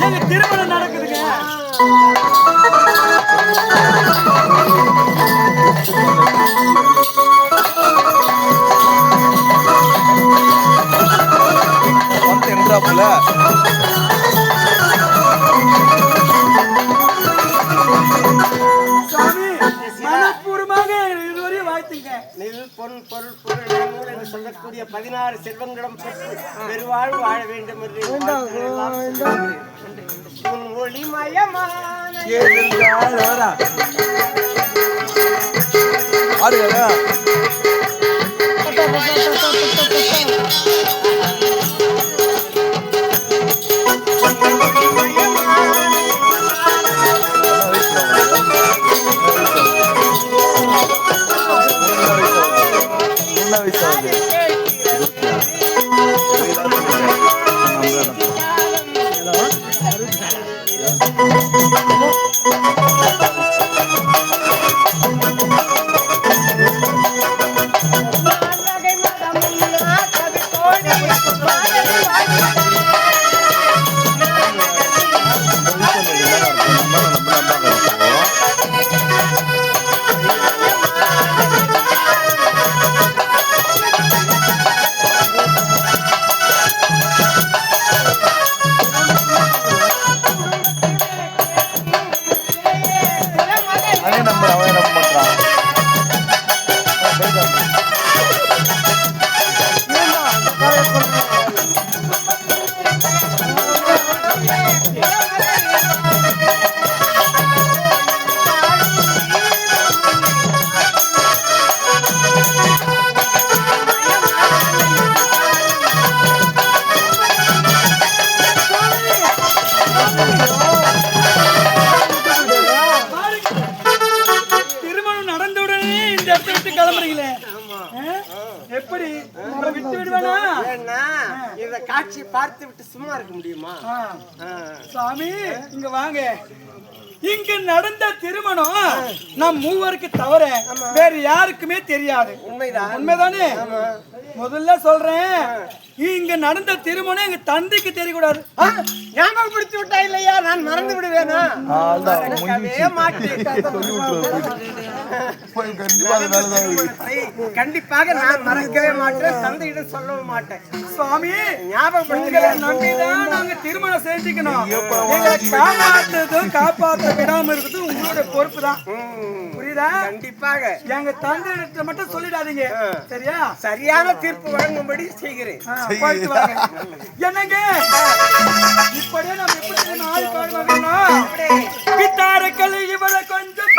எங்க திருமணம் நடக்குதுங்க. சொல்லக்கூடிய 16 செல்வங்களும் பெருவாழ் வாழ வேண்டும் என்று ஒளிமயமான காட்சி பார்த்து விட்டு சும்மா இருக்க முடியுமா? சாமி இங்க வாங்க. இங்க நடந்த திருமணம் நம் மூவருக்கு தவிர வேற யாருக்குமே தெரியாது. உண்மைதானே? முதல்ல சொல்றேன், இங்க நடந்த திருமணம் எங்க தந்தைக்கு தெரியக்கூடாது. ஞாபகம் பிடிச்சு விட்டா இல்லையா? நான் மறந்து விடுவேனா? கண்டிப்பாக நான் மறக்கவே மாட்டேன், தந்தையிடம் சொல்லவும் மாட்டேன். சுவாமி ஞாபகப்படுத்துகிறேன். நம்பிதான் நாங்க திருமணம் செஞ்சுக்கணும். காப்பாற்றுறதும் காப்பாற்ற விடாம இருக்குது உங்களோட பொறுப்பு தான். புரியுதா? கண்டிப்பாக எங்க தந்தையிடத்துல மட்டும் சொல்லிடாதீங்க. சரியா? சரியான தீர்ப்பு வழங்கும்படி செய்கிறேன். என்னங்க இப்படியே நம்ம எப்படி ஆள் பாடுவாங்கன்னா பித்தார கலை இவளை கொஞ்சம்